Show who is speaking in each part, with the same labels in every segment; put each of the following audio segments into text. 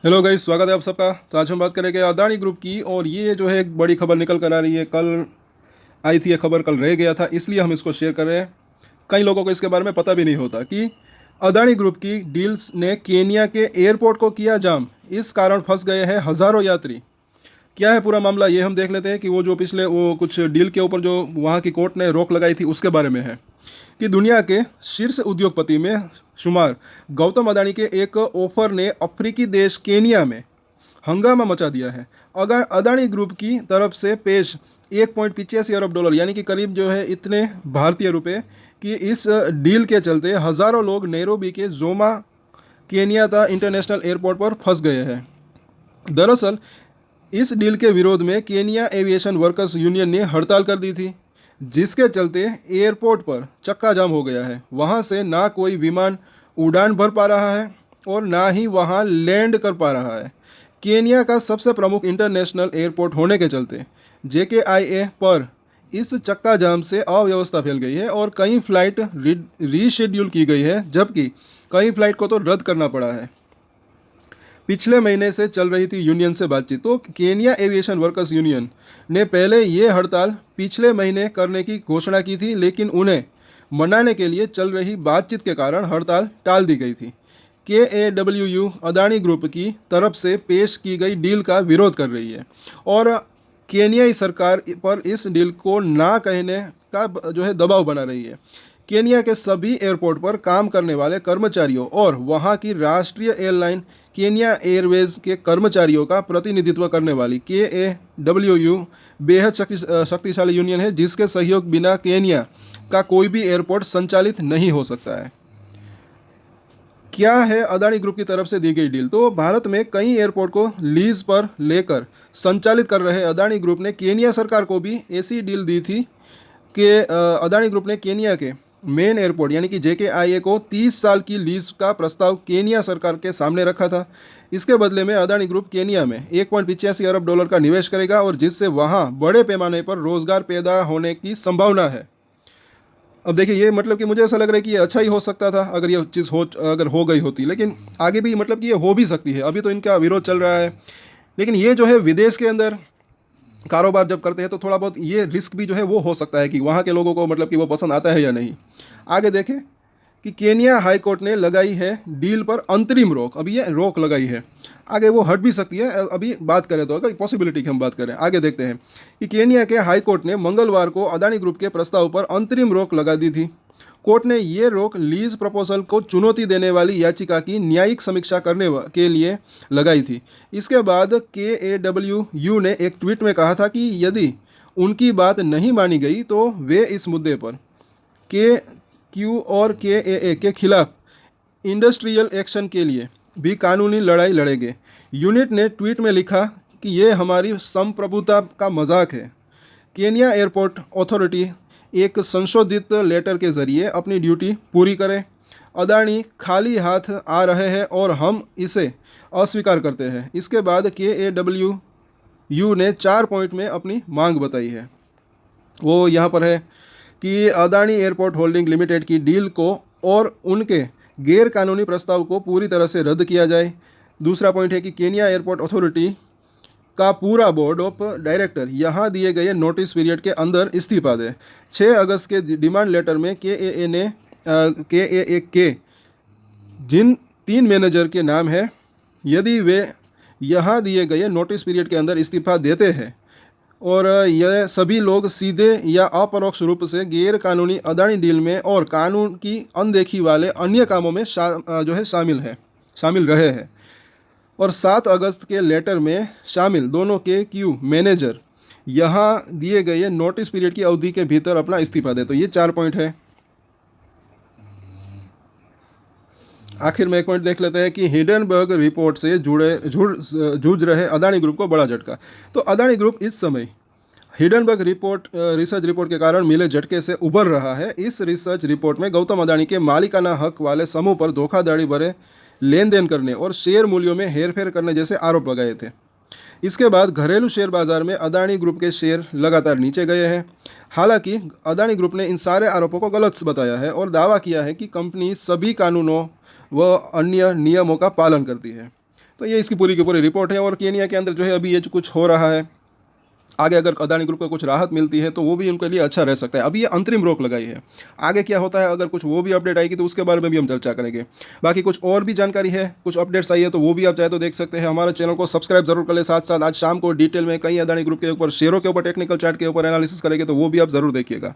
Speaker 1: Hello guys, स्वागत है आप सबका। तो आज हम बात करेंगे अदानी ग्रुप की। और ये जो है एक बड़ी खबर निकल कर आ रही है। कल आई थी ये खबर, कल रह गया था, इसलिए हम इसको शेयर कर रहे हैं। कई लोगों को इसके बारे में पता भी नहीं होता कि अदानी ग्रुप की डील्स ने केनिया के एयरपोर्ट को किया जाम। इस कारण फंस गए हैं हज़ारों यात्री। क्या है पूरा मामला, ये हम देख लेते हैं कि वो जो पिछले वो कुछ डील के ऊपर जो वहाँ की कोर्ट ने रोक लगाई थी उसके बारे में है। कि दुनिया के शीर्ष उद्योगपति में शुमार गौतम अदानी के एक ऑफर ने अफ्रीकी देश केनिया में हंगामा मचा दिया है। अगर अदानी ग्रुप की तरफ से पेश 1.85 अरब डॉलर यानी कि करीब जो है इतने भारतीय रुपए की इस डील के चलते हज़ारों लोग नैरोबी के जोमा केनियाता इंटरनेशनल एयरपोर्ट पर फंस गए हैं। दरअसल इस डील के विरोध में केनिया एविएशन वर्कर्स यूनियन ने हड़ताल कर दी थी, जिसके चलते एयरपोर्ट पर चक्का जाम हो गया है। वहां से ना कोई विमान उड़ान भर पा रहा है और ना ही वहां लैंड कर पा रहा है। केनिया का सबसे प्रमुख इंटरनेशनल एयरपोर्ट होने के चलते JKIA पर इस चक्का जाम से अव्यवस्था फैल गई है और कई फ्लाइट रीशेड्यूल की गई है, जबकि कई फ्लाइट को तो रद्द करना पड़ा है। पिछले महीने से चल रही थी यूनियन से बातचीत। तो केनिया एविएशन वर्कर्स यूनियन ने पहले ये हड़ताल पिछले महीने करने की घोषणा की थी, लेकिन उन्हें मनाने के लिए चल रही बातचीत के कारण हड़ताल टाल दी गई थी। KAWU अदानी ग्रुप की तरफ से पेश की गई डील का विरोध कर रही है और केनियाई सरकार पर इस डील को ना कहने का जो है दबाव बना रही है। केनिया के सभी एयरपोर्ट पर काम करने वाले कर्मचारियों और वहां की राष्ट्रीय एयरलाइन केनिया एयरवेज के कर्मचारियों का प्रतिनिधित्व करने वाली KAWU बेहद शक्तिशाली यूनियन है, जिसके सहयोग बिना केनिया का कोई भी एयरपोर्ट संचालित नहीं हो सकता है। क्या है अदानी ग्रुप की तरफ से दी गई डील? तो भारत में कई एयरपोर्ट को लीज पर लेकर संचालित कर रहे अदानी ग्रुप ने केनिया सरकार को भी ऐसी डील दी थी कि अदानी ग्रुप ने केनिया के मेन एयरपोर्ट यानी कि JKIA को 30 साल की लीज का प्रस्ताव केनिया सरकार के सामने रखा था। इसके बदले में अदानी ग्रुप केनिया में 1.85 अरब डॉलर का निवेश करेगा और जिससे वहां बड़े पैमाने पर रोजगार पैदा होने की संभावना है। अब देखिए, ये मतलब कि मुझे ऐसा लग रहा है कि ये अच्छा ही हो सकता था अगर ये चीज़ अगर हो गई होती, लेकिन आगे भी मतलब कि ये हो भी सकती है। अभी तो इनका विरोध चल रहा है, लेकिन ये जो है विदेश के अंदर कारोबार जब करते हैं तो थोड़ा बहुत ये रिस्क भी जो है वो हो सकता है कि वहाँ के लोगों को मतलब कि वो पसंद आता है या नहीं। आगे देखें कि केनिया हाई कोर्ट ने लगाई है डील पर अंतरिम रोक। अभी ये रोक लगाई है, आगे वो हट भी सकती है। अभी बात करें तो अगर पॉसिबिलिटी की हम बात करें, आगे देखते हैं कि केनिया के हाई कोर्ट ने मंगलवार को अदानी ग्रुप के प्रस्ताव पर अंतरिम रोक लगा दी थी। कोर्ट ने ये रोक लीज प्रपोजल को चुनौती देने वाली याचिका की न्यायिक समीक्षा करने के लिए लगाई थी। इसके बाद KAWU ने एक ट्वीट में कहा था कि यदि उनकी बात नहीं मानी गई तो वे इस मुद्दे पर KQ और KAA के खिलाफ इंडस्ट्रियल एक्शन के लिए भी कानूनी लड़ाई लड़ेंगे। यूनिट ने ट्वीट में लिखा कि ये हमारी संप्रभुता का मजाक है। केनिया एयरपोर्ट अथॉरिटी एक संशोधित लेटर के जरिए अपनी ड्यूटी पूरी करे। अदानी खाली हाथ आ रहे हैं और हम इसे अस्वीकार करते हैं। इसके बाद KAWU ने 4 पॉइंट में अपनी मांग बताई है। वो यहाँ पर है कि अदानी एयरपोर्ट होल्डिंग लिमिटेड की डील को और उनके गैर कानूनी प्रस्ताव को पूरी तरह से रद्द किया जाए। दूसरा पॉइंट है कि केनिया एयरपोर्ट अथॉरिटी का पूरा बोर्ड ऑफ डायरेक्टर यहाँ दिए गए नोटिस पीरियड के अंदर इस्तीफा दे। 6 अगस्त के डिमांड लेटर में KAA के जिन 3 मैनेजर के नाम है, यदि वे यहाँ दिए गए नोटिस पीरियड के अंदर इस्तीफा देते हैं और यह सभी लोग सीधे या अपरोक्ष रूप से गैर कानूनी अदानी डील में और कानून की अनदेखी वाले अन्य कामों में शामिल रहे हैं। और 7 अगस्त के लेटर में शामिल दोनों के क्यू मैनेजर यहाँ दिए गए नोटिस पीरियड की अवधि के भीतर अपना इस्तीफा दे। तो ये 4 पॉइंट है। आखिर में एक पॉइंट देख लेते हैं कि हिडनबर्ग रिपोर्ट से जूझ रहे अदानी ग्रुप को बड़ा झटका। तो अदानी ग्रुप इस समय हिडनबर्ग रिसर्च रिपोर्ट के कारण मिले झटके से उभर रहा है। इस रिसर्च रिपोर्ट में गौतम अदानी के मालिकाना हक वाले समूह पर धोखाधड़ी भरे लेन देन करने और शेयर मूल्यों में हेरफेर करने जैसे आरोप लगाए थे। इसके बाद घरेलू शेयर बाजार में अदानी ग्रुप के शेयर लगातार नीचे गए हैं। हालांकि अदानी ग्रुप ने इन सारे आरोपों को गलत बताया है और दावा किया है कि कंपनी सभी कानूनों व अन्य नियमों का पालन करती है। तो ये इसकी पूरी की पूरी रिपोर्ट है। और केनिया के अंदर जो है अभी ये जो कुछ हो रहा है, आगे अगर अदानी ग्रुप को कुछ राहत मिलती है तो वो भी उनके लिए अच्छा रह सकता है। अभी ये अंतरिम रोक लगाई है, आगे क्या होता है अगर कुछ वो भी अपडेट आएगी तो उसके बारे में भी हम चर्चा करेंगे। बाकी कुछ और भी जानकारी है, कुछ अपडेट्स आई है तो वो भी आप चाहे तो देख सकते हैं। हमारे चैनल को सब्सक्राइब जरूर कर ले। साथ साथ आज शाम को डिटेल में कई अदानी ग्रुप के ऊपर, शेयरों के ऊपर, टेक्निकल चार्ट के ऊपर एनालिसिस करेंगे, तो वो भी आप जरूर देखिएगा।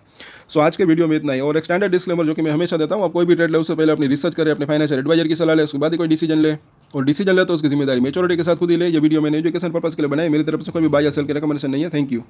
Speaker 1: सो आज के वीडियो में इतना ही। और एक स्टैंडर्ड डिस्क्लेमर जो कि मैं हमेशा देता हूँ, आप कोई भी ट्रेड ले उससे पहले अपनी रिसर्च करें, अपने फाइनेंशियल एडवाइजर की सलाह ले, उसके बाद ही कोई डिसीजन ले। और डिसीजन ले तो उसकी जिम्मेदारी मेच्योरिटी के साथ खुद ही ले। ये वीडियो मैंने एजुकेशन पर्पस के लिए बनाई, मेरी तरफ से कोई भी बाय या सेल की रिकमेंडेशन नहीं है। Thank you.